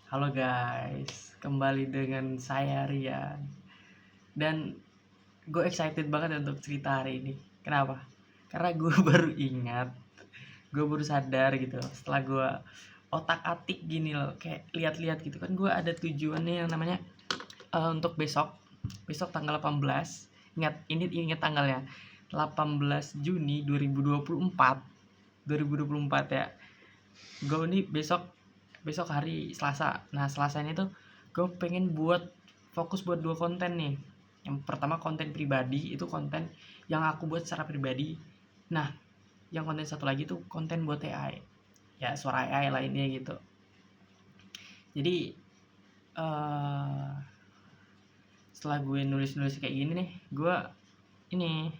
Halo guys, kembali dengan saya Rian. Dan gue excited banget untuk cerita hari ini. Kenapa? Karena gue baru ingat, gue baru sadar gitu. Setelah gue otak-atik gini loh, kayak lihat-lihat gitu kan, gue ada tujuannya yang namanya untuk besok tanggal 18. Ingat tanggalnya. 18 Juni 2024. 2024 ya. Gue nih besok hari Selasa. Nah, Selasa ini tuh gue pengen fokus buat dua konten nih. Yang pertama konten pribadi, itu konten yang aku buat secara pribadi. Nah, yang konten satu lagi tuh konten buat AI. Ya, suara AI lainnya gitu. Jadi uh, setelah gue nulis-nulis kayak gini nih, ini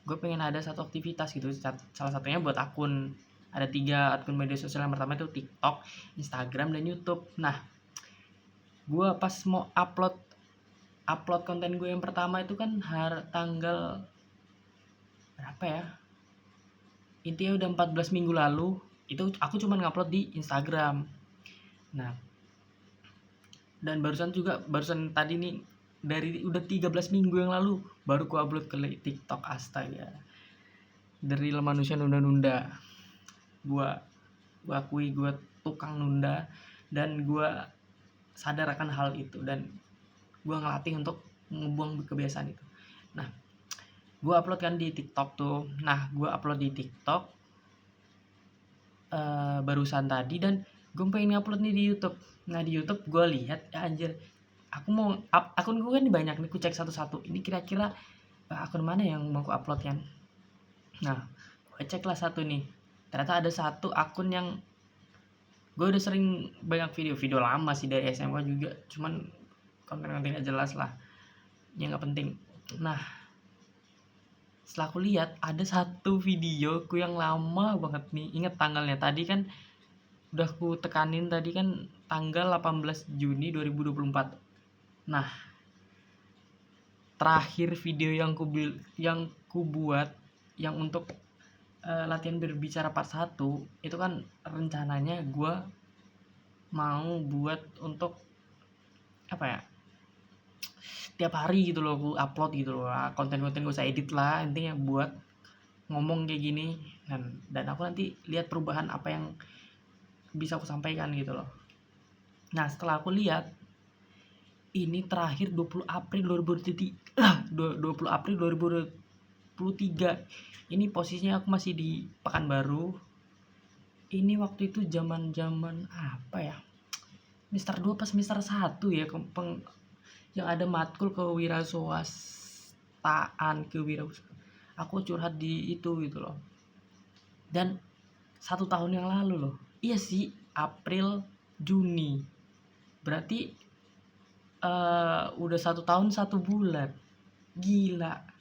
gue pengen ada satu aktivitas gitu. Salah satunya buat ada 3 akun media sosial. Yang pertama itu TikTok, Instagram, dan YouTube. Nah, gue pas mau upload konten gue yang pertama itu kan tanggal berapa ya, intinya udah 14 minggu lalu. Itu aku cuma ngupload di Instagram. Nah, dan barusan tadi nih, dari udah 13 minggu yang lalu baru ku upload ke TikTok. Astaga, dari manusia nunda-nunda. Gua akui gue tukang nunda, dan gue sadar akan hal itu, dan gue ngelatih untuk ngebuang kebiasaan itu. Nah, gue upload kan di TikTok tuh. Nah, gue upload di TikTok barusan tadi, dan gue pengen upload nih di YouTube. Nah, di YouTube gue lihat, ya anjir, aku mau akun gue kan banyak nih, ku cek satu-satu. Ini kira-kira akun mana yang mau ku upload kan. Nah, gue cek lah satu nih. Ternyata ada satu akun yang gue udah sering banyak video lama sih, dari SMK juga, cuman konten-kontennya jelas lah, yang nggak penting. Nah, setelah aku lihat ada satu videoku yang lama banget nih. Ingat tanggalnya tadi kan, udah ku tekanin tadi kan, tanggal 18 Juni 2024. Nah, terakhir video yang ku buat, yang untuk latihan berbicara part 1 itu kan, rencananya gue mau buat untuk apa ya, tiap hari gitu loh aku upload gitu loh, konten-konten gue usah edit lah, intinya buat ngomong kayak gini. Dan aku nanti lihat perubahan apa yang bisa aku sampaikan gitu loh. Nah, setelah aku lihat, ini terakhir 20 April 20 April 2023. Ini posisinya aku masih di Pekanbaru. Ini waktu itu zaman apa ya, semester 2 pas semester 1 ya, yang ada matkul kewirausahaan. Aku curhat di itu gitu loh. Dan 1 tahun yang lalu loh. Iya sih, April Juni, berarti udah 1 tahun 1 bulan. Gila.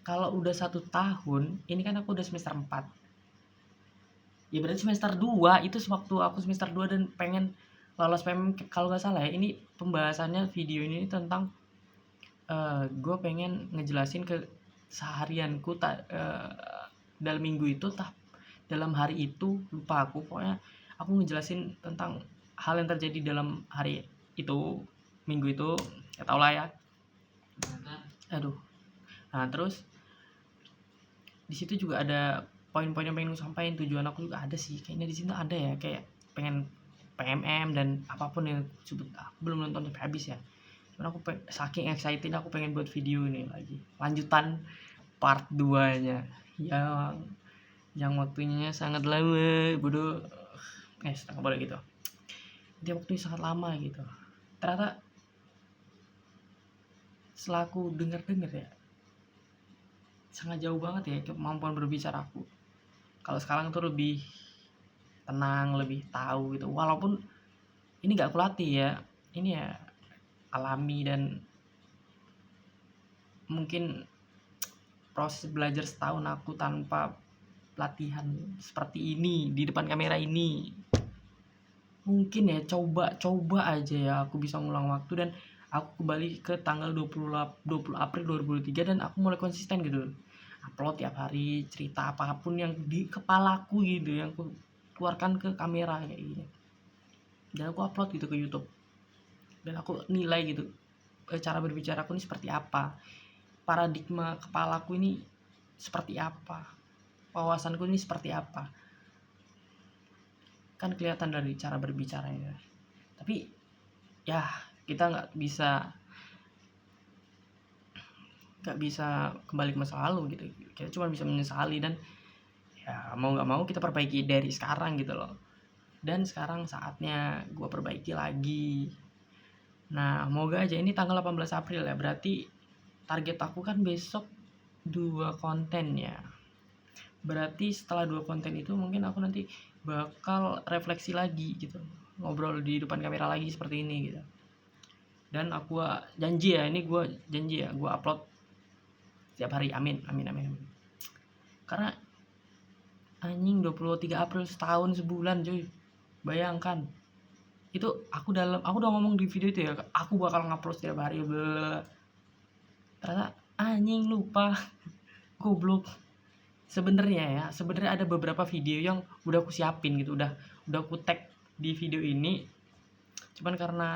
Kalau udah 1 tahun, ini kan aku udah semester 4. Ya berarti semester 2 itu sewaktu aku semester 2 dan pengen lolos PMM kalau nggak salah ya. Ini pembahasannya, video ini tentang gue pengen ngejelasin ke seharianku dalam minggu itu, dalam hari itu, lupa aku, pokoknya aku ngejelasin tentang hal yang terjadi dalam hari itu, minggu itu, ya tau lah ya. Aduh. Nah, terus di situ juga ada poin-poin yang pengen gue sampaikan. Tujuan aku juga ada sih, kayaknya di sini ada ya, kayak pengen PMM dan apapun yang sebut. Aku belum nonton sampai habis ya, cuman aku saking excited aku pengen buat video ini lagi, lanjutan part 2 nya, yang waktunya sangat lama, bodoh. Setengah boleh gitu, dia waktunya sangat lama gitu. Ternyata setelah aku denger ya, sangat jauh banget ya kemampuan berbicara aku. Kalau sekarang tuh lebih tenang, lebih tahu gitu. Walaupun ini gak aku latih ya, ini ya alami, dan mungkin proses belajar setahun aku tanpa latihan seperti ini di depan kamera ini. Mungkin ya coba aja ya aku bisa ngulang waktu, dan aku kembali ke tanggal 20 April 2023, dan aku mulai konsisten gitu, upload tiap hari, cerita apapun yang di kepalaku gitu, yang aku keluarkan ke kamera kayak gini. dan aku upload gitu ke YouTube, dan aku nilai gitu cara berbicara aku ini seperti apa, paradigma kepalaku ini seperti apa, wawasanku ini seperti apa. Kan kelihatan dari cara berbicara ya. Tapi ya kita nggak bisa kembali ke masa lalu gitu, kita cuma bisa menyesali, dan ya mau nggak mau kita perbaiki dari sekarang gitu loh. Dan sekarang saatnya gue perbaiki lagi. Nah moga aja ini tanggal 18 April ya, berarti target aku kan besok 2 konten ya. Berarti setelah 2 konten itu mungkin aku nanti bakal refleksi lagi gitu, ngobrol di depan kamera lagi seperti ini gitu. Dan aku janji ya, gue upload setiap hari, amin. Karena anjing 23 April setahun sebulan cuy, bayangkan. Itu aku udah ngomong di video itu ya, aku bakal ngupload setiap hari, ternyata anjing lupa. Goblok. Sebenarnya ada beberapa video yang udah aku siapin gitu, udah aku tag di video ini, cuman karena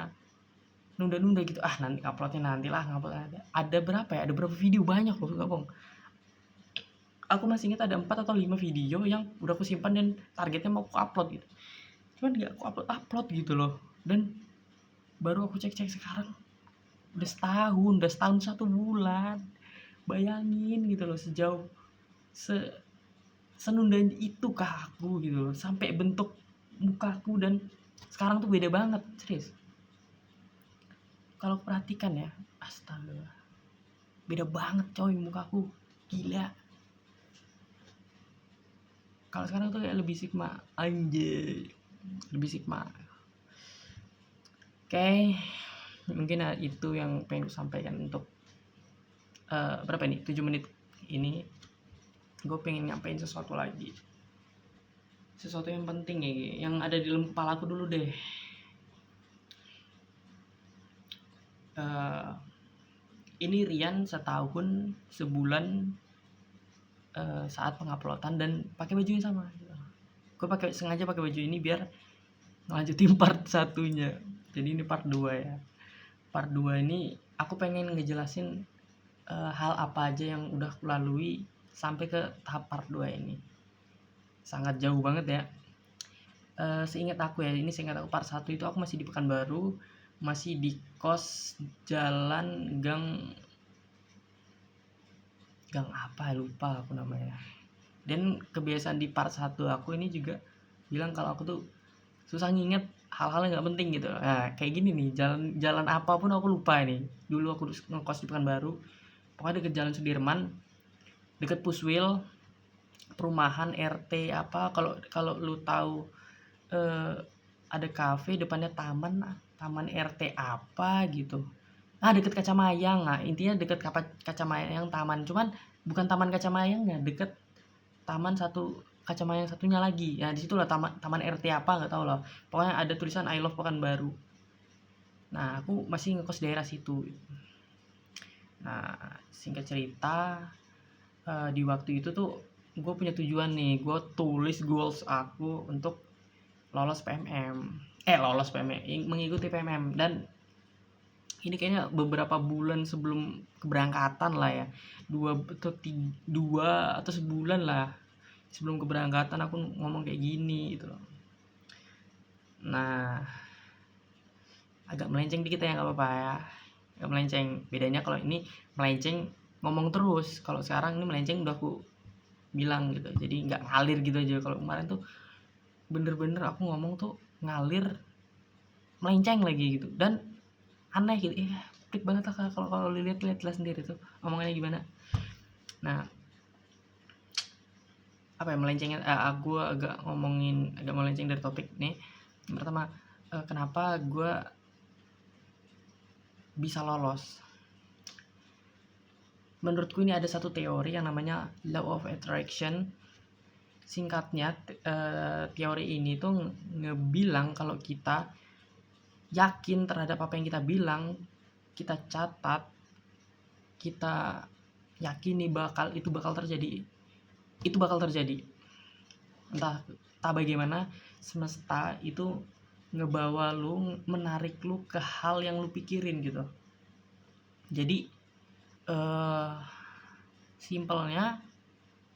nunda gitu, nanti uploadnya ngupload. Ada berapa video, banyak loh, gak bohong. Aku masih ingat ada 4 atau 5 video yang udah aku simpan dan targetnya mau aku upload gitu, cuman gak aku upload gitu loh. Dan baru aku cek sekarang udah setahun 1 bulan. Bayangin gitu loh, sejauh senunda itu kah aku gitu loh, sampai bentuk mukaku dan sekarang tuh beda banget, serius. Kalau perhatikan ya, astaga, beda banget coy mukaku, gila. Kalau sekarang tuh kayak lebih sigma, anjay, lebih sigma. Oke, mungkin itu yang pengen aku sampaikan untuk berapa nih, 7 menit ini. Gue pengen nyampein sesuatu lagi, sesuatu yang penting ya, yang ada di dalam kepala aku dulu deh. Ini Rian setahun sebulan saat penguploadan dan pakai baju yang sama. Gue sengaja pakai baju ini biar ngelanjutin part 1-nya. Jadi ini part 2 ya. Part 2 ini aku pengen ngejelasin hal apa aja yang udah aku lalui sampai ke tahap part 2 ini. Sangat jauh banget ya. Seingat aku part 1 itu aku masih di Pekanbaru, masih di kos jalan gang apa, lupa aku namanya. Dan kebiasaan di part 1 aku ini juga bilang kalau aku tuh susah nginget hal-hal yang gak penting gitu. Nah kayak gini nih, jalan apapun aku lupa nih. Dulu aku ngekos di Pekanbaru, pokoknya deket Jalan Sudirman, deket Puswil, perumahan RT apa, kalau lu tahu ada kafe depannya taman RT apa gitu. Deket Kacamayang. Intinya deket Kacamayang taman, cuman bukan taman Kacamayangnya, deket taman satu Kacamayang satunya lagi. Ya disitulah taman RT apa nggak tahu lah. Pokoknya ada tulisan I Love Pekanbaru. Nah aku masih ngekos daerah situ. Nah singkat cerita, di waktu itu tuh gue punya tujuan nih, gue tulis goals aku untuk lolos PMM, mengikuti PMM. Dan ini kayaknya beberapa bulan sebelum keberangkatan lah ya, 2 atau sebulan lah sebelum keberangkatan aku ngomong kayak gini gitu loh. Nah agak melenceng dikit ya, nggak apa-apa ya, agak melenceng. Bedanya kalau ini melenceng ngomong terus, kalau sekarang ini melenceng udah aku bilang gitu, jadi nggak ngalir gitu aja. Kalau kemarin tuh bener-bener aku ngomong tuh ngalir, melenceng lagi gitu, dan aneh gitu. Pelik banget lah kalau lihat sendiri tuh omongannya gimana. Nah apa ya, melencengnya gue agak melenceng dari topik nih. Yang pertama, kenapa gue bisa lolos. Menurutku ini ada satu teori yang namanya Law of Attraction. Singkatnya, teori ini tuh ngebilang kalau kita yakin terhadap apa yang kita bilang, kita catat, kita yakini itu bakal terjadi. Entah bagaimana semesta itu ngebawa lu, menarik lu ke hal yang lu pikirin gitu. Jadi simpelnya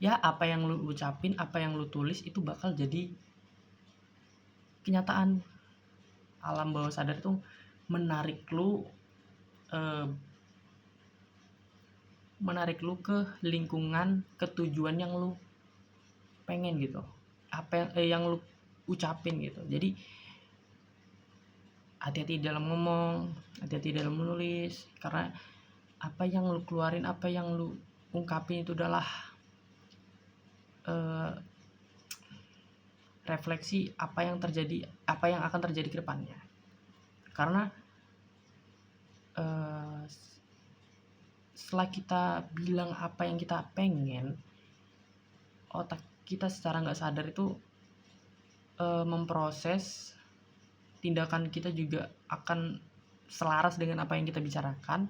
ya, apa yang lu ucapin, apa yang lu tulis itu bakal jadi kenyataan. Alam bawah sadar itu menarik lu ke lingkungan, ke tujuan yang lu pengen gitu, apa yang lu ucapin gitu. Jadi hati-hati dalam ngomong, hati-hati dalam menulis, karena apa yang lu keluarin, apa yang lu ungkapin itu adalah refleksi apa yang terjadi, apa yang akan terjadi ke depannya. Karena setelah kita bilang apa yang kita pengen, otak kita secara nggak sadar itu memproses tindakan kita juga akan selaras dengan apa yang kita bicarakan.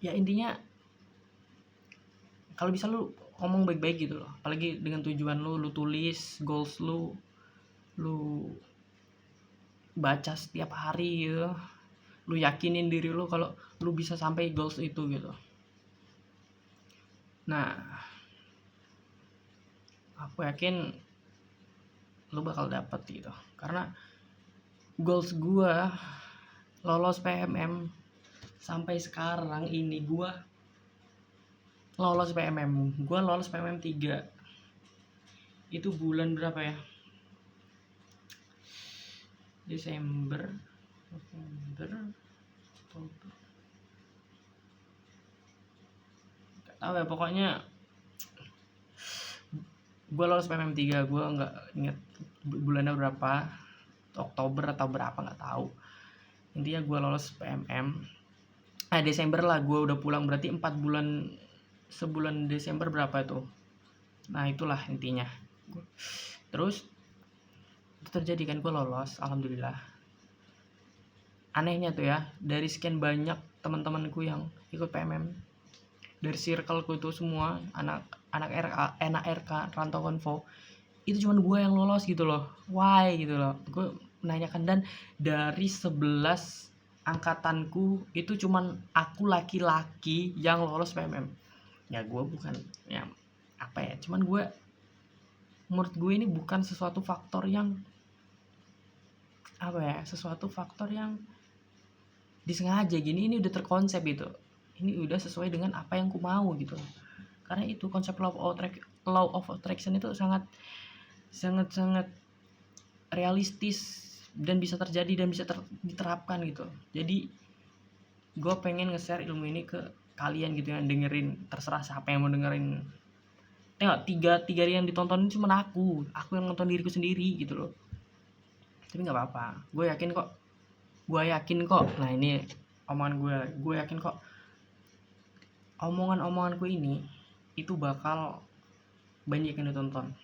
Ya intinya kalau bisa lu ngomong baik-baik gitu loh, apalagi dengan tujuan lu tulis goals lu baca setiap hari gitu, lu yakinin diri lu kalau lu bisa sampai goals itu gitu. Nah, aku yakin lu bakal dapet gitu, karena goals gua lolos PMM sampai sekarang ini. Gua lolos PMM 3 itu bulan berapa ya, Desember, November, Oktober, gak tahu ya, pokoknya gue lolos PMM 3. Gue nggak inget bulannya berapa, Oktober atau berapa nggak tahu. Intinya gue lolos PMM Desember lah. Gue udah pulang, berarti 4 bulan, sebulan Desember berapa itu. Nah itulah intinya. Terus itu terjadi kan, gue lolos, alhamdulillah. Anehnya tuh ya, dari sekian banyak teman-temanku yang ikut PMM, dari circleku itu semua anak RK Rantau Konvo, itu cuman gue yang lolos gitu loh. Why gitu loh, gue menanyakan. Dan dari 11 angkatanku itu cuman aku laki-laki yang lolos PMM. Ya gue bukan, ya apa ya, cuman gue, menurut gue ini bukan sesuatu faktor yang apa ya, sesuatu faktor yang disengaja gini. Ini udah terkonsep gitu, ini udah sesuai dengan apa yang ku mau gitu. Karena itu konsep law of attraction itu sangat realistis dan bisa terjadi dan bisa diterapkan gitu. Jadi gue pengen nge-share ilmu ini ke kalian gitu, yang dengerin. Terserah siapa yang mau dengerin. Tengok, tiga yang ditonton cuma aku yang nonton diriku sendiri gitu loh. Tapi nggak apa-apa, gue yakin kok. Nah ini omongan gue yakin kok omonganku ini itu bakal banyak yang ditonton.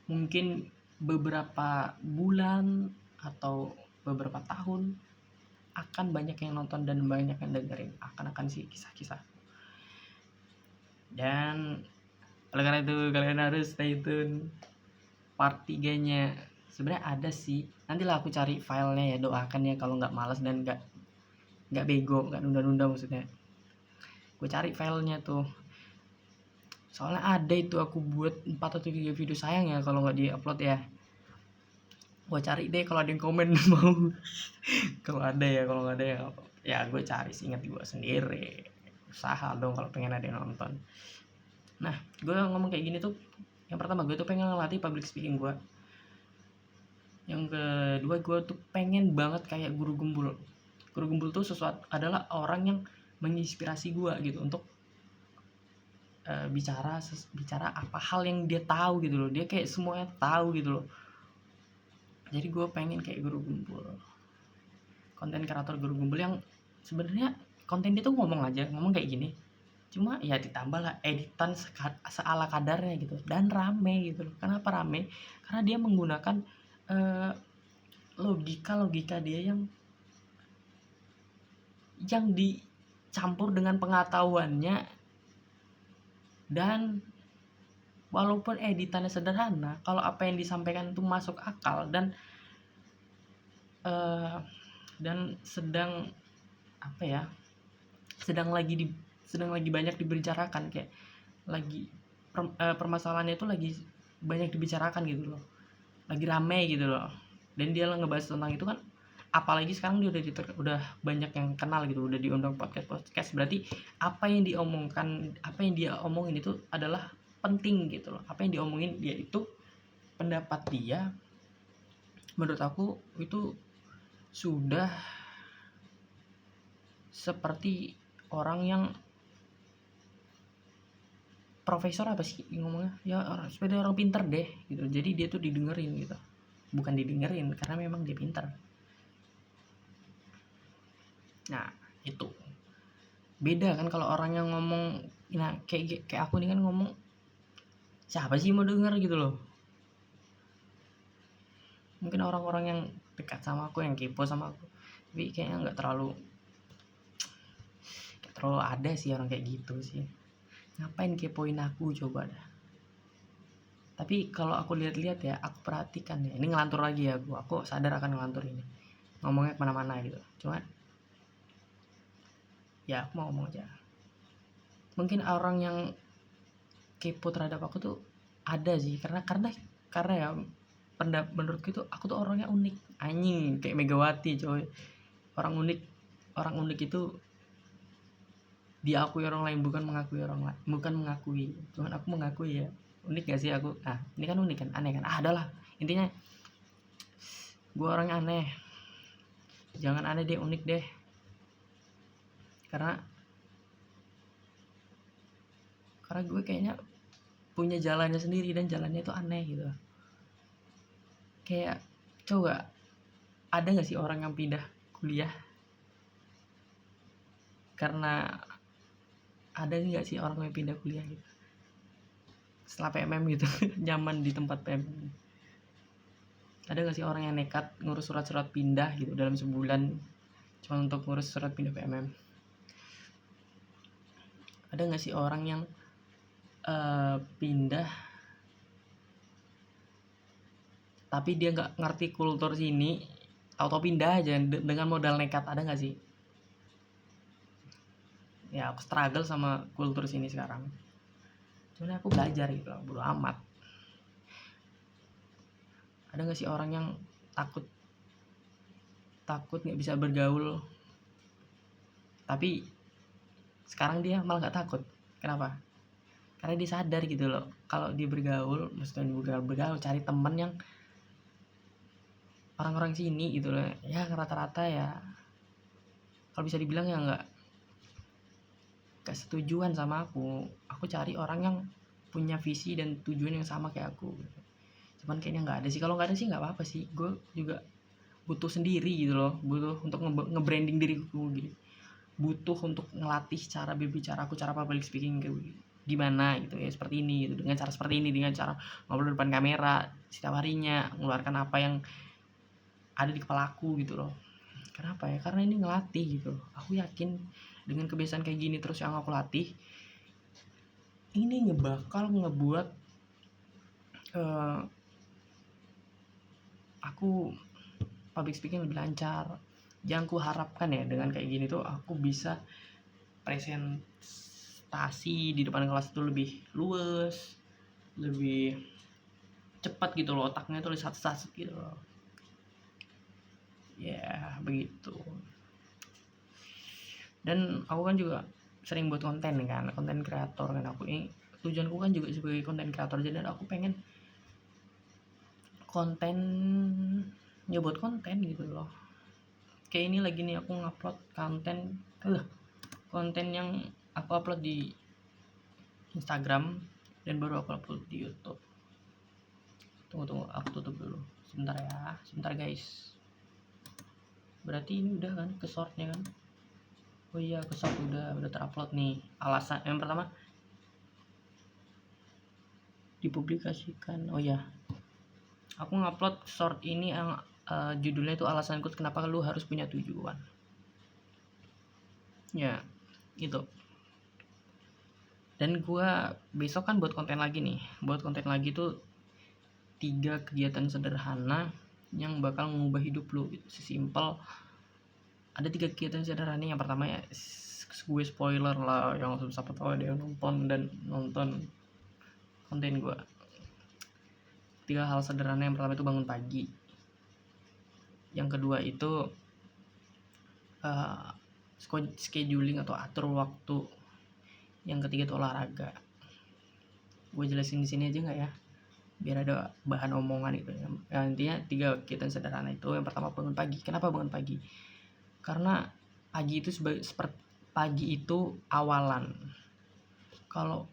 Mungkin beberapa bulan atau beberapa tahun akan banyak yang nonton dan banyak yang dengerin akan sih kisah-kisah. Dan oleh karena itu kalian harus stay tune part 3-nya. Sebenarnya ada sih, nantilah aku cari filenya ya. Doakan ya kalau nggak malas dan nggak bego, nggak nunda-nunda maksudnya. Gue cari filenya tuh, soalnya ada itu aku buat 4 atau 3 video. Sayang ya kalau nggak di-upload ya. Gue cari deh kalau ada yang komen mau. Kalau ada ya, kalau nggak ada ya gue cari seingat gue sendiri. Usaha dong kalau pengen ada yang nonton. Nah gue ngomong kayak gini tuh, yang pertama gue tuh pengen ngelatih public speaking gue. Yang kedua gue tuh pengen banget kayak Guru Gembul. Guru Gembul tuh adalah orang yang menginspirasi gue gitu untuk bicara apa hal yang dia tahu gitu loh. Dia kayak semuanya tahu gitu loh. Jadi gue pengen kayak Guru Gembul, konten kreator Guru Gembul yang sebenarnya konten dia tuh ngomong kayak gini, cuma ya ditambah lah editan seala kadarnya gitu, dan rame gitu loh. Kenapa rame? Karena dia menggunakan logika dia yang dicampur dengan pengetahuannya, dan walaupun editannya sederhana, kalau apa yang disampaikan itu masuk akal dan sedang apa ya, sedang lagi banyak dibicarakan, kayak lagi permasalahannya itu lagi banyak dibicarakan gitu loh, lagi rame gitu loh, dan dia ngebahas tentang itu kan, apalagi sekarang dia udah banyak yang kenal gitu, udah diundang podcast, berarti apa yang dia omongin itu adalah penting gitu loh. Apa yang diomongin dia itu, pendapat dia, menurut aku itu sudah seperti orang yang profesor, apa sih ngomongnya ya, seperti orang pinter deh gitu. Jadi dia tuh didengerin gitu, bukan didengerin karena memang dia pinter. Nah itu beda kan kalau orang yang ngomong, nah kayak aku nih kan ngomong, siapa sih mau denger gitu loh. Mungkin orang-orang yang dekat sama aku, yang kepo sama aku, tapi kayaknya nggak terlalu ada sih orang kayak gitu sih. Ngapain kepoin aku coba dah. Tapi kalau aku lihat-lihat ya, aku perhatikan ya, ini ngelantur lagi ya, aku sadar akan ngelantur ini, ngomongnya kemana-mana gitu. Cuma ya aku mau ngomong aja, mungkin orang yang kepo terhadap aku tuh ada sih, karena ya menurutku itu aku tuh orangnya unik, anjing, kayak Megawati coy. Orang unik itu diakui orang lain, bukan mengakui cuman aku mengakui ya. Unik gak sih aku? Nah ini kan unik kan, aneh kan, adalah intinya gue orangnya aneh, jangan aneh deh, unik deh. Karena gue kayaknya punya jalannya sendiri, dan jalannya itu aneh gitu. Kayak coba, ada gak sih orang yang pindah kuliah karena, ada nggak sih orang yang pindah kuliah gitu setelah PMM gitu nyaman di tempat PMM? Ada nggak sih orang yang nekat ngurus surat-surat pindah gitu dalam sebulan cuma untuk ngurus surat pindah PMM? Ada nggak sih orang yang pindah tapi dia nggak ngerti kultur sini, atau pindah aja dengan modal nekat? Ada nggak sih? Ya aku struggle sama kultur sini sekarang, cuman aku belajar gitu loh, bodo amat. Ada nggak sih orang yang takut nggak bisa bergaul, tapi sekarang dia malah nggak takut? Kenapa? Karena dia sadar gitu loh, kalau dia bergaul, maksudnya bergaul cari temen yang orang-orang sini gitu loh ya, rata-rata ya kalau bisa dibilang ya nggak setujuan sama aku cari orang yang punya visi dan tujuan yang sama kayak aku. Cuman kayaknya nggak ada sih. Kalau nggak ada sih nggak apa-apa sih, gue juga butuh sendiri gitu loh, butuh untuk nge-branding diriku gitu, butuh untuk ngelatih cara berbicara aku, cara public speaking kayak gimana gitu ya, seperti ini gitu, dengan cara seperti ini, dengan cara ngobrol depan kamera setiap harinya, mengeluarkan apa yang ada di kepala aku gitu loh. Kenapa ya? Karena ini ngelatih gitu loh. Aku yakin dengan kebiasaan kayak gini terus yang aku latih, ini bakal ngebuat aku public speaking lebih lancar. Yang ku harapkan ya dengan kayak gini tuh aku bisa presentasi di depan kelas itu lebih luwes, lebih cepat gitu loh, otaknya tuh sat-sat gitu loh. Ya begitu. Dan aku kan juga sering buat konten kan, konten kreator kan. Aku ini tujuanku kan juga sebagai konten kreator, jadi aku pengen konten ya, buat konten gitu loh. Kayak ini lagi nih aku ngupload konten yang aku upload di Instagram dan baru aku upload di YouTube. Tunggu aku tutup dulu sebentar guys. Berarti ini udah kan ke shortnya kan? Oh iya, ke short udah terupload nih. Alasan yang pertama dipublikasikan. Oh ya, aku ngupload short ini yang judulnya itu alasanku kenapa lu harus punya tujuan. Ya, gitu. Dan gua besok kan buat konten lagi tuh 3 kegiatan sederhana yang bakal mengubah hidup lu gitu. Sesimpel ada 3 kegiatan sederhana. Yang pertama ya gue spoiler lah, yang siapa tahu ada yang nonton konten gue. 3 hal sederhana. Yang pertama itu bangun pagi, yang kedua itu scheduling atau atur waktu, yang ketiga itu olahraga. Gue jelasin di sini aja nggak ya, biar ada bahan omongan gitu ya. Intinya 3 kegiatan sederhana itu. Yang pertama bangun pagi. Kenapa bangun pagi? Karena pagi itu awalan. Kalau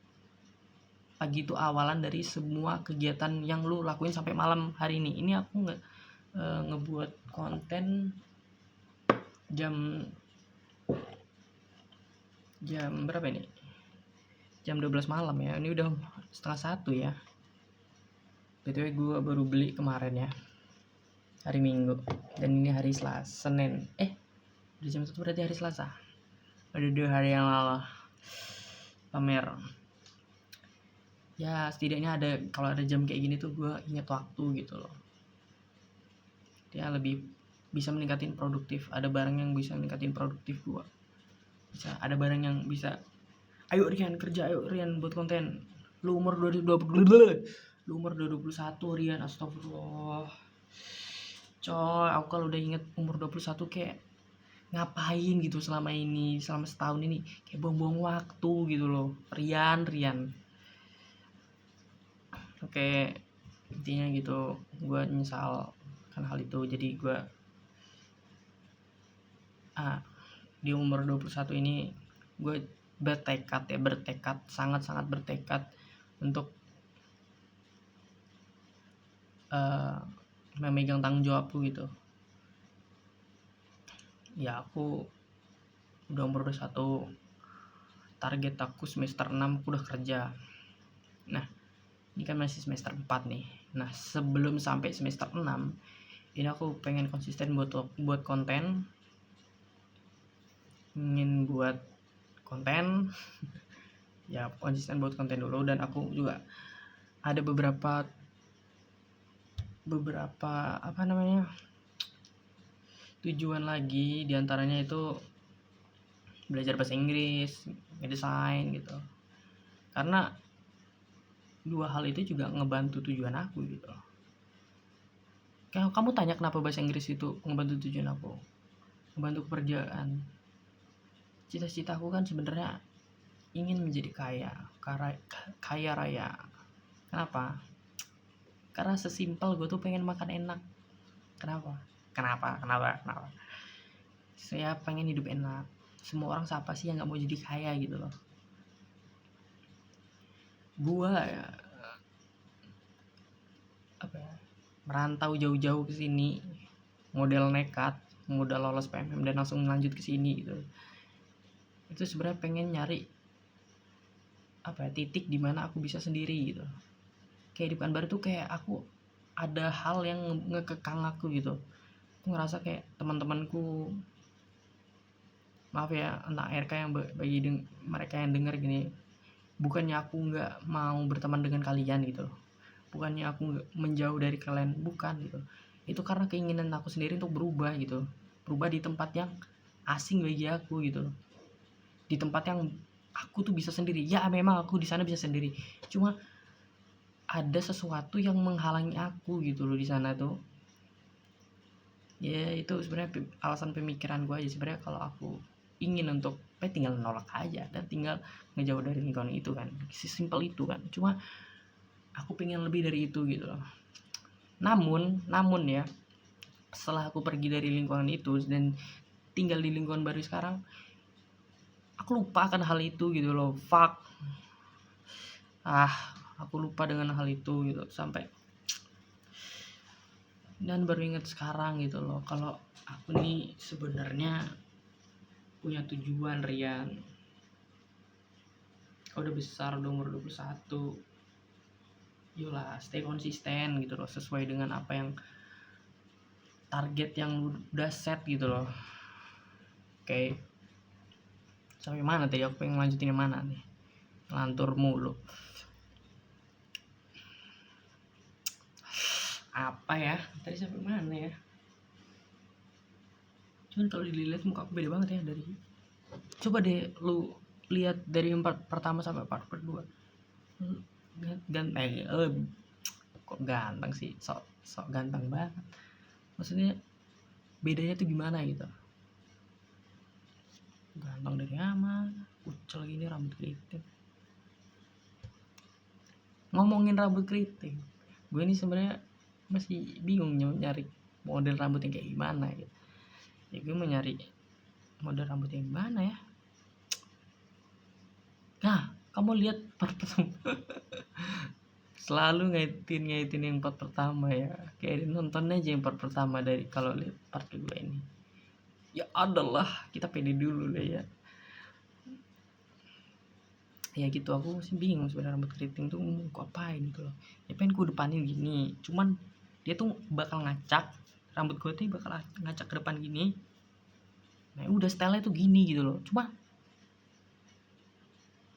pagi itu awalan dari semua kegiatan yang lu lakuin sampai malam hari ini. Ini aku ngebuat konten jam berapa ini? Jam 12 malam ya. Ini udah 12:30 ya. BTW gue baru beli kemarin ya, hari Minggu, dan ini hari Senin. Udah jam 1 berarti hari Selasa. Ada 2 hari yang lalu pamer. Ya setidaknya ada, kalau ada jam kayak gini tuh gue ingat waktu gitu loh. Dia lebih bisa meningkatin produktif. Ada barang yang bisa meningkatin produktif gue. Bisa ada barang yang bisa, ayo Rian kerja, ayo Rian buat konten. Lu umur 2021 Rian, astagfirullah. Coy, aku kalau udah inget umur 21 kayak ngapain gitu selama setahun ini, kayak buang-buang waktu gitu loh. Rian. Oke, intinya gitu, gue nyesal kan hal itu. Jadi gue di umur 21 ini gue bertekad, sangat bertekad untuk memegang tanggung jawabku gitu. Ya aku udah umur 21, target aku semester 6 aku udah kerja. Nah ini kan masih semester 4 nih. Nah sebelum sampai semester 6 ini aku pengen konsisten buat konten. Ingin buat konten ya, konsisten buat konten dulu. Dan aku juga ada beberapa tujuan lagi, diantaranya itu belajar bahasa Inggris, ngedesain gitu. Karena 2 hal itu juga ngebantu tujuan aku gitu. Kamu tanya kenapa bahasa Inggris itu ngebantu tujuan aku, ngebantu pekerjaan. Cita-cita aku kan sebenarnya ingin menjadi kaya raya. Kenapa? Karena sesimpel gue tuh pengen makan enak. Kenapa? Saya pengen hidup enak. Semua orang siapa sih yang nggak mau jadi kaya gitu loh. Gua ya merantau jauh-jauh ke sini, model nekat, modal lolos PMM dan langsung lanjut ke sini gitu. Itu sebenarnya pengen nyari titik di mana aku bisa sendiri gitu. Kayak di Pekanbaru tuh kayak aku ada hal yang ngekekang aku gitu. Aku ngerasa kayak teman-temanku, maaf ya anak RK yang mereka yang denger gini, bukannya aku nggak mau berteman dengan kalian gitu, bukannya aku menjauh dari kalian, bukan gitu. Itu karena keinginan aku sendiri untuk berubah gitu, berubah di tempat yang asing bagi aku gitu, di tempat yang aku tuh bisa sendiri. Ya memang aku di sana bisa sendiri, cuma ada sesuatu yang menghalangi aku gitu loh di sana tuh. Ya itu sebenarnya alasan pemikiran gue aja sebenarnya. Kalau aku ingin untuk tinggal nolak aja dan tinggal ngejauh dari lingkungan itu kan, sesimpel itu kan. Cuma aku pengen lebih dari itu gitu loh. Namun ya, setelah aku pergi dari lingkungan itu dan tinggal di lingkungan baru sekarang, aku lupa akan hal itu gitu loh. Aku lupa dengan hal itu gitu sampai, dan baru ingat sekarang gitu loh kalau aku nih sebenarnya punya tujuan. Rian, kau udah besar, udah umur 21, yolah stay konsisten gitu loh, sesuai dengan apa yang target yang udah set gitu loh. Oke, sampai mana tadi aku pengen lanjutin yang mana nih? ngelantur mulu. Apa ya tadi sampai mana ya? Cuman kalau dilihat muka aku beda banget ya dari, coba deh lu lihat dari part pertama sampai part kedua. Ganteng, kok ganteng sih, sok ganteng banget. Maksudnya bedanya tuh gimana gitu? Ganteng dari mana? Kucel gini, rambut keriting. Ngomongin rambut keriting, gue ini sebenarnya masih bingung nyari model rambut yang kayak gimana gitu. Ya gue mau nyari model rambut yang gimana ya. Nah, kamu lihat part pertama. Selalu ngaitin yang part pertama ya. Kayak nonton aja yang part pertama dari kalau lihat part kedua ini. Ya adalah kita pede dulu lah ya. Ya gitu, aku masih bingung sebenarnya rambut keriting tuh mau aku apain gitu loh. Ya pengen ku depanin gini, cuman dia tuh bakal ngacak, rambut gue tuh bakal ngacak ke depan gini. Nah udah style tuh gini gitu loh, cuma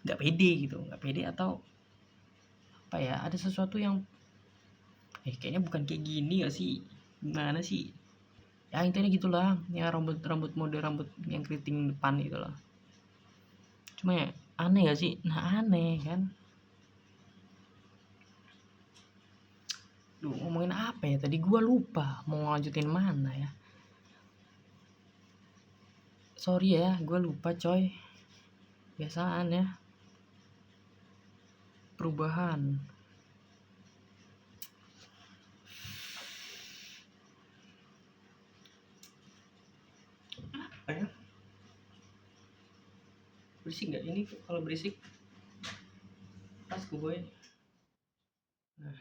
nggak pede gitu, nggak pede atau apa ya, ada sesuatu yang kayaknya bukan kayak gini gak sih, gimana sih ya, intinya gitulah ya, rambut model rambut yang keriting depan gitu loh. Cuma ya aneh gak sih? Nah aneh kan. Duh, ngomongin apa ya tadi, gua lupa mau lanjutin mana ya. Sorry ya, gua lupa coy. Biasaan ya. Perubahan. Apa ya? Berisik gak ini? Kalau berisik pas gue boy. Nah,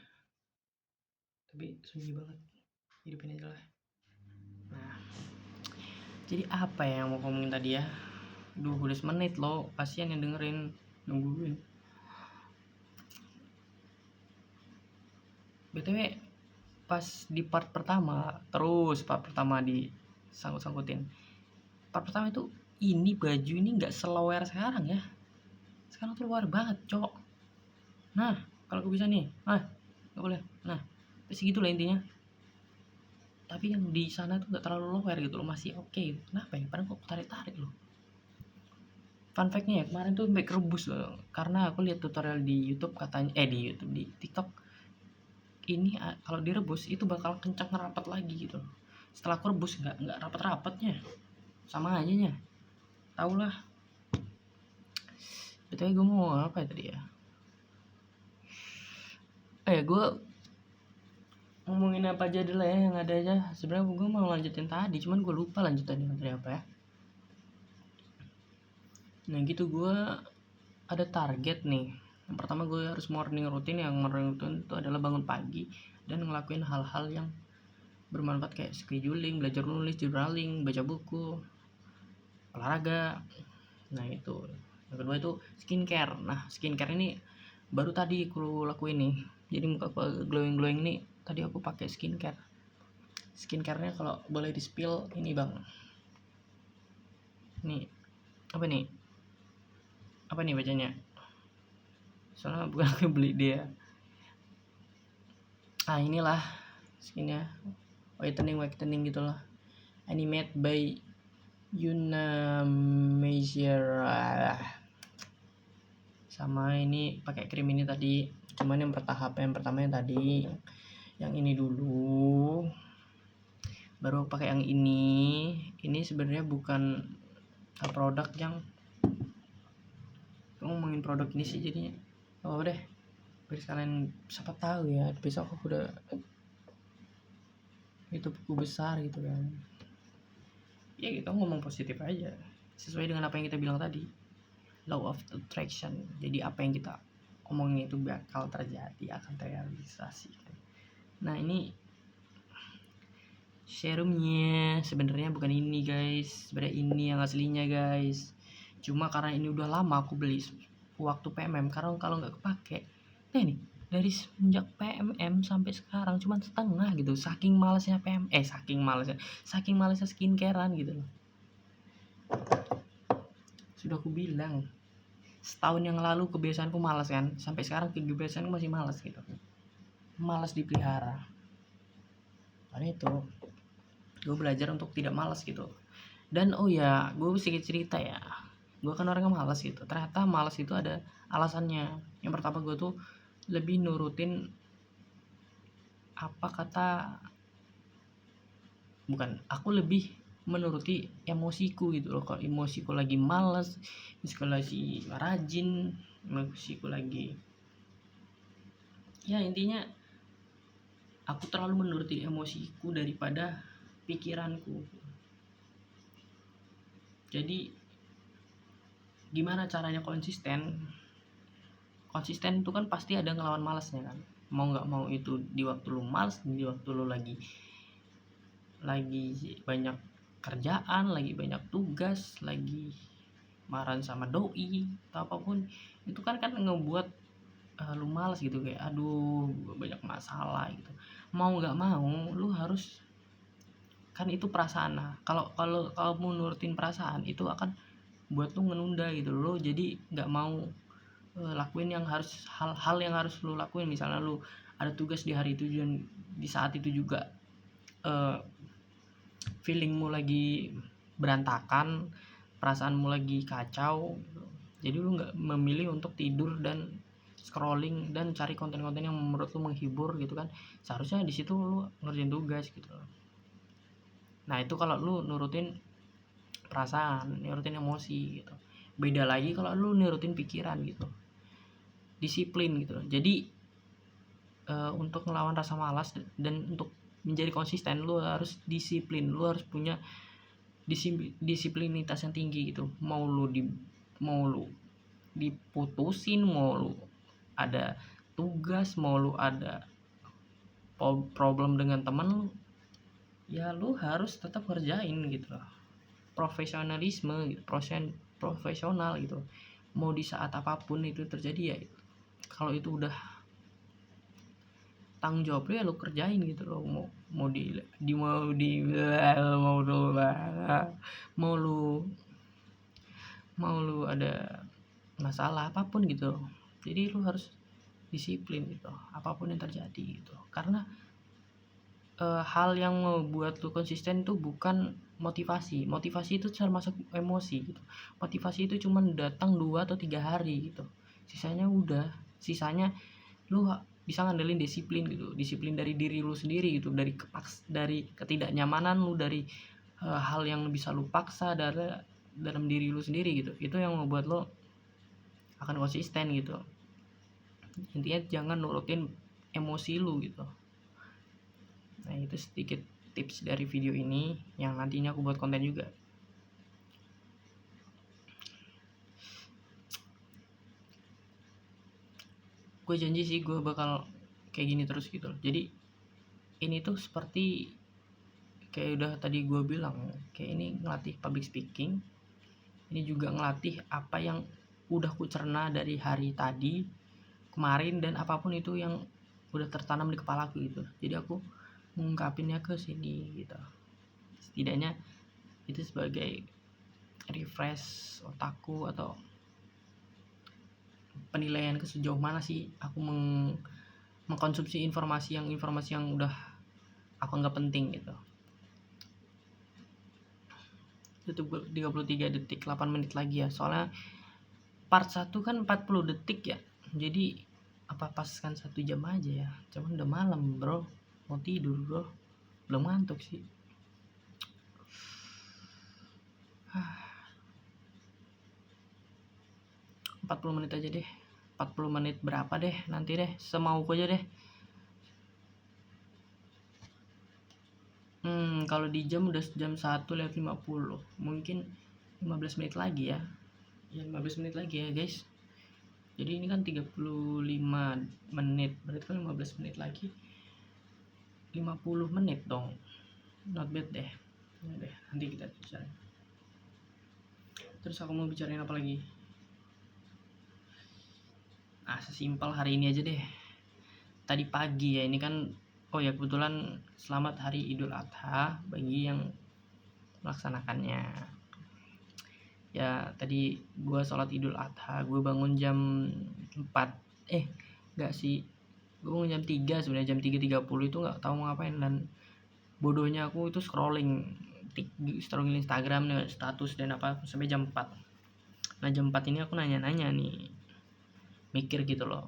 tapi sunyi banget. Hidupin aja lah. Nah, jadi apa ya yang mau ngomongin tadi ya? Duh, udah 10 menit loh. Kasihan yang dengerin, nungguin. BTW pas di part pertama, terus part pertama disangkut-sangkutin. Part pertama itu ini baju ini nggak selower sekarang ya. Sekarang tuh luar banget, cok. Nah, kalau gue bisa nih, nggak boleh. Nah, segitu lah intinya. Tapi yang di sana tuh nggak terlalu lower gitu loh, masih oke. Kenapa ya? Padahal kok tarik-tarik loh. Fun fact-nya ya, kemarin tuh sampai rebus loh. Karena aku lihat tutorial di YouTube katanya, di YouTube, di TikTok, ini kalau direbus itu bakal kencang rapat lagi gitu. Setelah aku rebus nggak rapat-rapatnya, sama aja nya. Tau lah. Betul, gue mau apa ya tadi ya? Gue ngomongin apa aja dulu ya yang ada aja. Sebenarnya gue mau lanjutin tadi, cuman gue lupa lanjutannya tadi apa ya. Nah gitu, gue ada target nih. Yang pertama gue harus morning routine. Yang morning routine itu adalah bangun pagi dan ngelakuin hal-hal yang bermanfaat kayak scheduling, belajar nulis, journaling, baca buku, olahraga. Nah itu. Yang kedua itu skincare. Nah skincare ini baru tadi aku lakuin nih. Jadi muka aku glowing nih. Tadi aku pakai skincare. Skincarenya kalau boleh di spill ini bang. Nih apa nih bacanya? Soalnya bukan aku beli dia. Inilah skinnya, whitening gitu loh. Animate by Yuna Measure. Sama ini pakai krim ini tadi. Cuman yang pertama yang tadi, yang ini dulu. Baru pakai yang ini. Ini sebenarnya bukan produk yang ngomongin produk ini sih jadinya. Oh deh. Biar kalian siapa tahu ya, besok aku udah itu buku besar gitu kan. Ya kita ngomong positif aja sesuai dengan apa yang kita bilang tadi, law of attraction. Jadi apa yang kita omongin itu bakal terjadi, akan terrealisasi. Nah ini serumnya sebenarnya bukan ini guys, sebenarnya ini yang aslinya guys. Cuma karena ini udah lama aku beli waktu PMM, karena kalau nggak kepake. Nah ini dari semenjak PMM sampai sekarang cuma setengah gitu, saking malesnya saking malesnya skincarean gitu loh. Sudah aku bilang setahun yang lalu kebiasaanku malas kan, sampai sekarang kebiasaanku masih malas gitu, malas dipelihara. Karena itu gue belajar untuk tidak malas gitu. Dan oh ya, gue sedikit cerita ya, gue kan orangnya malas gitu. Ternyata malas itu ada alasannya. Yang pertama, gue tuh lebih nurutin aku lebih menuruti emosiku gitu loh. Kalau emosiku lagi malas, emosiku lagi rajin, emosiku lagi, ya intinya aku terlalu menuruti emosiku daripada pikiranku. Jadi gimana caranya konsisten itu kan pasti ada ngelawan malasnya kan, mau nggak mau. Itu di waktu lu malas, di waktu lu lagi banyak kerjaan, lagi banyak tugas, lagi marahan sama doi atau apapun, itu kan ngebuat lu malas gitu, kayak aduh banyak masalah gitu. Mau nggak mau lu harus, kan itu perasaan. Nah, kalau kamu nurutin perasaan, itu akan buat lu menunda gitu lo, jadi nggak mau lakuin yang harus, hal-hal yang harus lu lakuin. Misalnya lu ada tugas di hari itu dan di saat itu juga feelingmu lagi berantakan, perasaanmu lagi kacau, jadi lu nggak memilih untuk tidur dan scrolling dan cari konten-konten yang menurut lu menghibur gitu kan. Seharusnya di situ lu ngerjain tugas gitu. Nah itu kalau lu nurutin perasaan, nurutin emosi gitu. Beda lagi kalau lu nurutin pikiran gitu, disiplin gitu. Jadi untuk melawan rasa malas dan untuk menjadi konsisten, lu harus disiplin, lu harus punya disiplinitas yang tinggi gitu. Mau lu diputusin, mau lu ada tugas, mau lu ada problem dengan temen lu, ya lu harus tetap ngerjain gitu loh. Profesionalisme gitu, profesional gitu. Mau di saat apapun itu terjadi, ya kalau itu udah tanggung jawab lu, ya lu kerjain gitu loh. Mau lu ada masalah apapun gitu, jadi lu harus disiplin gitu apapun yang terjadi gitu. Karena hal yang membuat lu konsisten itu bukan motivasi itu termasuk emosi gitu. Motivasi itu cuma datang 2 atau 3 hari gitu, sisanya lu bisa ngandelin disiplin gitu, disiplin dari diri lu sendiri gitu, dari ketidaknyamanan lu, dari hal yang bisa lu paksa dalam diri lu sendiri gitu. Itu yang membuat lo akan konsisten gitu. Intinya jangan nurutin emosi lu gitu. Nah itu sedikit tips dari video ini yang nantinya aku buat konten juga. Gue janji sih gue bakal kayak gini terus gitu. Jadi ini tuh seperti kayak udah tadi gue bilang, kayak ini ngelatih public speaking, ini juga ngelatih apa yang udah ku cerna dari hari tadi, kemarin, dan apapun itu yang udah tertanam di kepalaku gitu. Jadi aku mengungkapinnya ke sini gitu. Setidaknya itu sebagai refresh otakku, atau penilaian ke sejauh mana sih aku mengkonsumsi informasi yang udah aku anggap penting gitu. YouTube 33 detik, 8 menit lagi ya, soalnya part 1 kan 40 detik ya, jadi apa paskan 1 jam aja ya. Cuman udah malam bro, mau tidur bro, belum ngantuk sih. 40 menit aja deh, 40 menit berapa deh nanti deh, semauku aja deh. Kalau di jam udah jam 1:50, mungkin 15 menit lagi ya. Ya 15 menit lagi ya guys. Jadi ini kan 35 menit, berarti kan 15 menit lagi 50 menit dong. Not bad deh. Ya deh, nanti kita bicara. Terus aku mau bicarain apa lagi? Sesimpel hari ini aja deh. Tadi pagi ya, ini kan, oh ya kebetulan selamat hari Idul Adha bagi yang melaksanakannya. Ya tadi gue sholat Idul Adha, gue bangun jam 4, enggak sih, gue bangun jam 3 sebenarnya, jam 3.30 itu nggak tahu mau ngapain, dan bodohnya aku itu scrolling Instagram nih, status dan apa sampai jam 4. Nah jam 4 ini aku nanya-nanya nih, mikir gitu loh,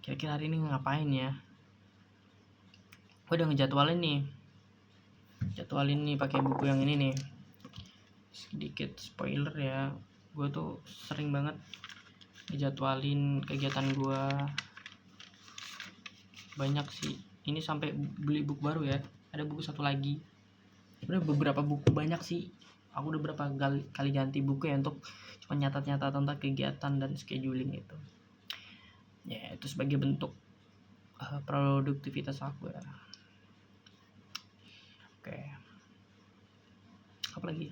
kira-kira hari ini ngapain ya. Gue udah ngejadwalin nih pakai buku yang ini nih. Sedikit spoiler ya, gue tuh sering banget ngejadwalin kegiatan gue, banyak sih. Ini sampai beli buku baru ya, ada buku satu lagi. Sebenarnya beberapa buku, banyak sih. Aku udah berapa kali ganti buku ya untuk cuma nyatat-nyatat tentang kegiatan dan scheduling itu. Ya itu sebagai bentuk produktivitas aku ya. Oke. Apa lagi?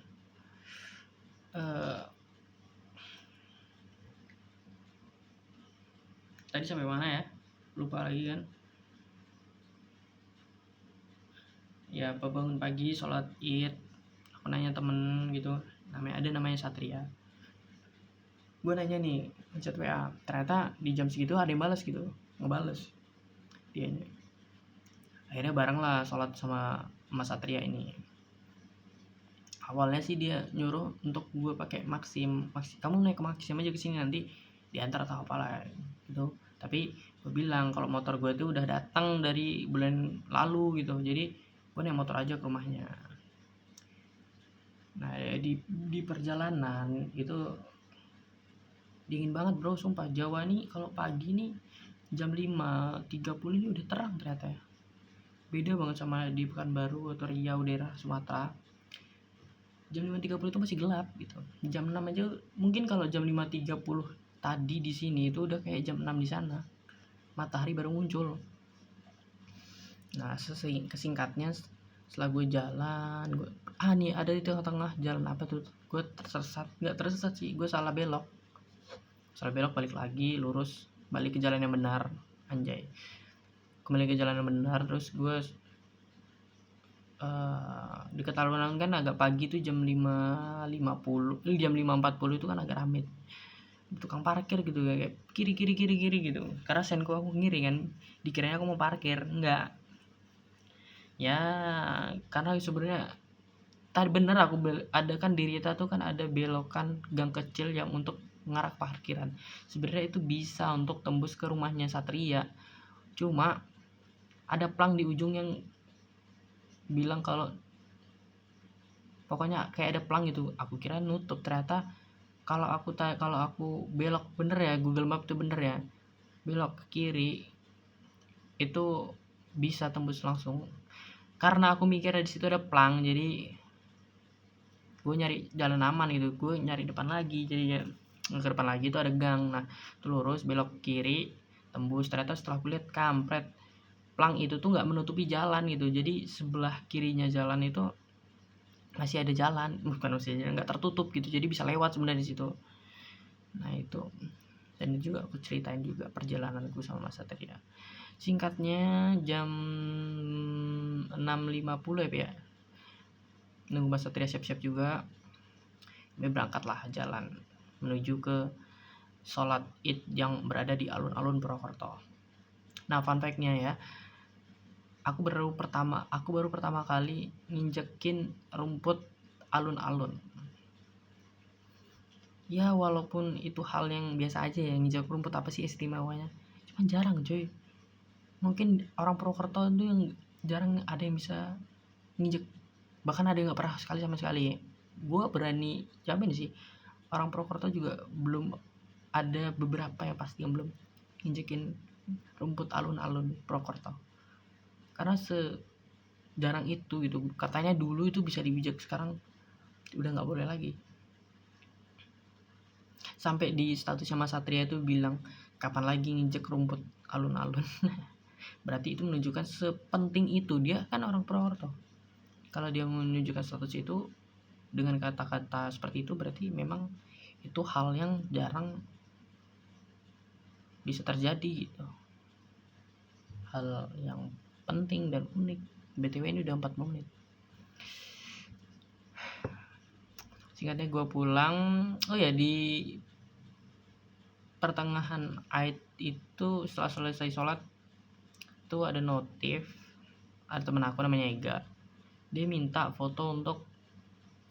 Tadi sampai mana ya? Lupa lagi kan. Ya bangun pagi, sholat id, aku nanya temen gitu, namanya Satria. Gue nanya nih, ngechat WA, ternyata di jam segitu ada yang balas gitu, ngebales dianya. Akhirnya bareng lah sholat sama Mas Satria ini. Awalnya sih dia nyuruh untuk gue pakai Maxim, kamu naik ke Maxim aja kesini, nanti diantar atau apalah gitu. Tapi gue bilang kalau motor gue tuh udah datang dari bulan lalu gitu, jadi gue naik motor aja ke rumahnya. Nah di perjalanan itu dingin banget bro, sumpah. Jawa nih kalau pagi nih jam 5.30 ini udah terang ternyata ya. Beda banget sama di Pekanbaru atau Riau daerah Sumatera. Jam 5.30 itu masih gelap gitu. Jam 6 aja mungkin, kalau jam 5.30 tadi di sini itu udah kayak jam 6 di sana. Matahari baru muncul. Nah, kesingkatnya, setelah gue jalan, nih ada di tengah-tengah jalan apa tuh, gue nggak tersesat sih, gue salah belok balik lagi, lurus balik ke jalan yang benar, anjay, kembali ke jalan yang benar. Terus gue dekat alun-alun kan agak pagi tuh, jam 5.50, jam 5.40 itu kan agak rame tukang parkir gitu, kayak kiri gitu, karena senko aku ngiri kan, dikiranya aku mau parkir, enggak ya, karena sebenarnya tadi bener aku ada kan di Rita tuh kan ada belokan gang kecil yang untuk mengarah parkiran. Sebenarnya itu bisa untuk tembus ke rumahnya Satria, cuma ada plang di ujung yang bilang kalau pokoknya kayak ada plang gitu. Aku kira nutup, ternyata kalau aku belok bener ya, Google Map itu bener ya, belok ke kiri itu bisa tembus langsung. Karena aku mikir di situ ada plang, jadi gue nyari jalan aman gitu, gue nyari depan lagi, jadi ke depan lagi itu ada gang. Nah itu lurus belok kiri tembus, ternyata setelah aku lihat, kampret, plang itu tuh nggak menutupi jalan gitu, jadi sebelah kirinya jalan itu masih ada jalan, bukan maksudnya nggak tertutup gitu, jadi bisa lewat sebenarnya di situ. Nah itu, dan juga aku ceritain juga perjalananku sama Mas Satria. Singkatnya jam 6.50 ya, nunggu Mas Satria siap-siap juga, kami berangkatlah jalan menuju ke sholat id yang berada di alun-alun Purwokerto. Nah fun fact-nya ya, aku baru pertama kali nginjekin rumput alun-alun. Ya walaupun itu hal yang biasa aja ya, nginjek rumput, apa sih istimewanya, cuman jarang coy. Mungkin orang Purwokerto itu yang jarang ada yang bisa nginjek, bahkan ada yang nggak pernah sama sekali. Gue berani jamin sih, orang Purwokerto juga belum ada, beberapa yang pasti yang belum nginjekin rumput alun-alun Purwokerto, karena sejarang itu gitu. Katanya dulu itu bisa dibijak, sekarang udah nggak boleh lagi. Sampai di statusnya Mas Satria itu bilang kapan lagi nginjek rumput alun-alun. Berarti itu menunjukkan sepenting itu, dia kan orang Purwokerto. Kalau dia menunjukkan status itu dengan kata-kata seperti itu, berarti memang itu hal yang jarang bisa terjadi gitu, hal yang penting dan unik. BTW ini udah 4 menit. Singkatnya gue pulang. Oh ya, di pertengahan Aid itu setelah selesai sholat tuh ada notif, ada temen aku namanya Ega, dia minta foto untuk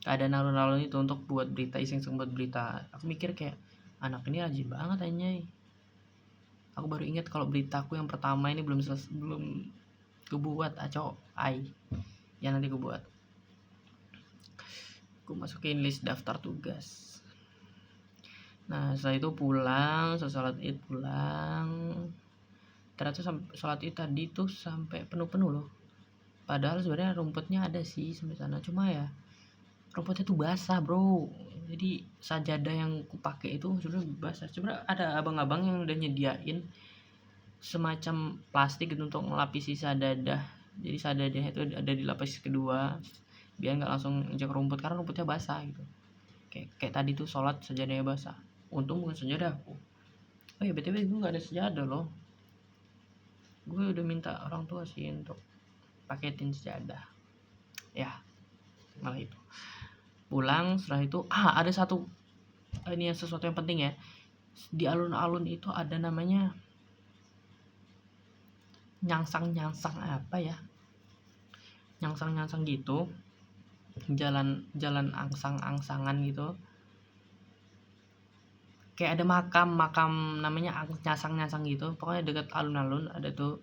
keadaan alun-alun itu untuk buat berita, iseng-iseng buat berita. Aku mikir kayak anak ini rajin banget anjay. Aku baru ingat kalau beritaku yang pertama ini belum kebuat aco ai ya, nanti gue buat. Gue masukin list daftar tugas. Nah setelah itu pulang, setelah sholat id pulang, ternyata sholat id tadi tuh sampai penuh-penuh loh. Padahal sebenarnya rumputnya ada sih sampai sana, cuma ya rumputnya tuh basah bro. Jadi sajadah yang kupake itu sebenarnya basah. Sebenarnya ada abang-abang yang udah nyediain semacam plastik gitu untuk melapisi sajadah. Jadi sajadah itu ada di lapis kedua biar nggak langsung injak rumput, karena rumputnya basah gitu. Kayak tadi tuh sholat sajadahnya basah. Untung bukan sajadahku. Oh ya btw gue nggak ada sajadah loh. Gue udah minta orang tua sih untuk paketin sajadah. Ya malah itu. Pulang setelah itu ada satu ini yang sesuatu yang penting ya. Di alun-alun itu ada namanya nyangsang apa ya, nyangsang gitu, jalan angsang-angsangan gitu, kayak ada makam namanya nyasang gitu. Pokoknya deket alun-alun ada tuh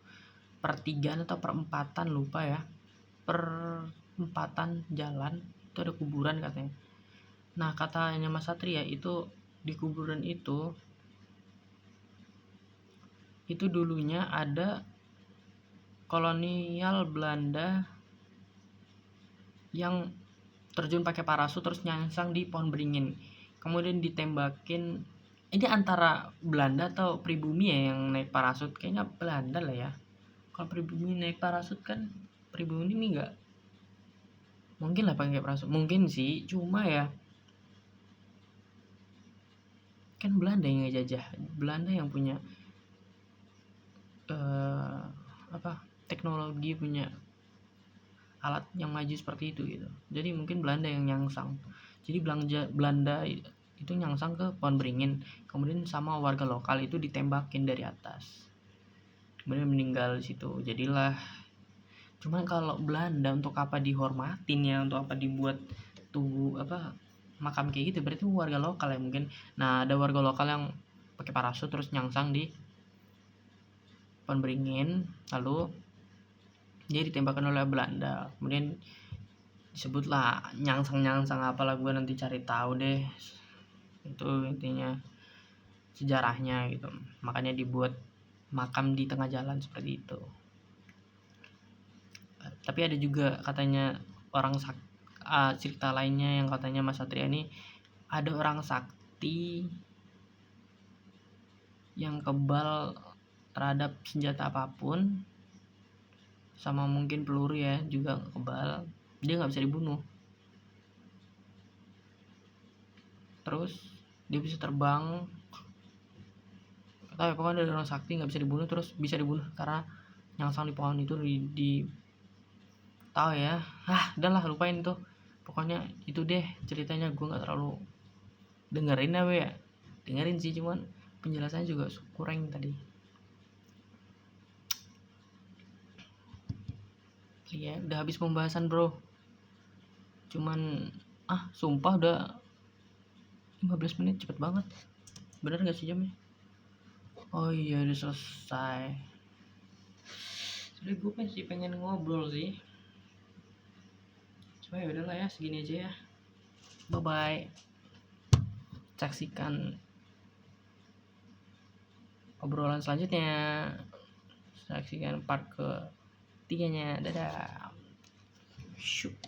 pertigaan atau perempatan, lupa ya, perempatan jalan itu ada kuburan katanya. Nah katanya Mas Satria itu di kuburan itu dulunya ada kolonial Belanda yang terjun pakai parasut terus nyangsang di pohon beringin, kemudian ditembakin. Ini antara Belanda atau pribumi ya yang naik parasut? Kayaknya Belanda lah ya. Kalau pribumi naik parasut kan pribumi ini enggak mungkin lah pakai parasut, mungkin sih, cuma ya kan Belanda yang ngejajah, Belanda yang punya teknologi, punya alat yang maju seperti itu gitu. Jadi mungkin Belanda yang nyangsang. Jadi Belanda itu nyangsang ke pohon beringin, kemudian sama warga lokal itu ditembakin dari atas, kemudian meninggal di situ. Jadilah, cuman kalau Belanda untuk apa dihormatin ya, untuk apa dibuat tugu makam kayak gitu, berarti warga lokal ya mungkin. Nah ada warga lokal yang pakai parasut terus nyangsang di pohon beringin, lalu dia ditembakkan oleh Belanda, kemudian disebutlah nyangsang apalah, gue nanti cari tahu deh itu intinya sejarahnya gitu. Makanya dibuat makam di tengah jalan seperti itu. Tapi ada juga katanya cerita lainnya yang katanya Mas Satria ini ada orang sakti yang kebal terhadap senjata apapun, sama mungkin peluru ya juga kebal, dia nggak bisa dibunuh, terus dia bisa terbang. Tapi pokoknya ada orang sakti nggak bisa dibunuh terus bisa dibunuh karena nyangsang di pohon itu di tahu ya. Udahlah lupain tuh, pokoknya itu deh ceritanya. Gue nggak terlalu dengerin ya, dengerin sih, cuman penjelasannya juga kurang tadi. Iya udah habis pembahasan bro, cuman sumpah udah 15 menit, cepet banget. Bener gak sih jamnya? Oh iya udah selesai. Sebenernya gue pengen ngobrol sih, cuma ya udahlah ya, segini aja ya. Bye bye. Saksikan obrolan selanjutnya, saksikan part ke 3-nya. Dadah. Syuk.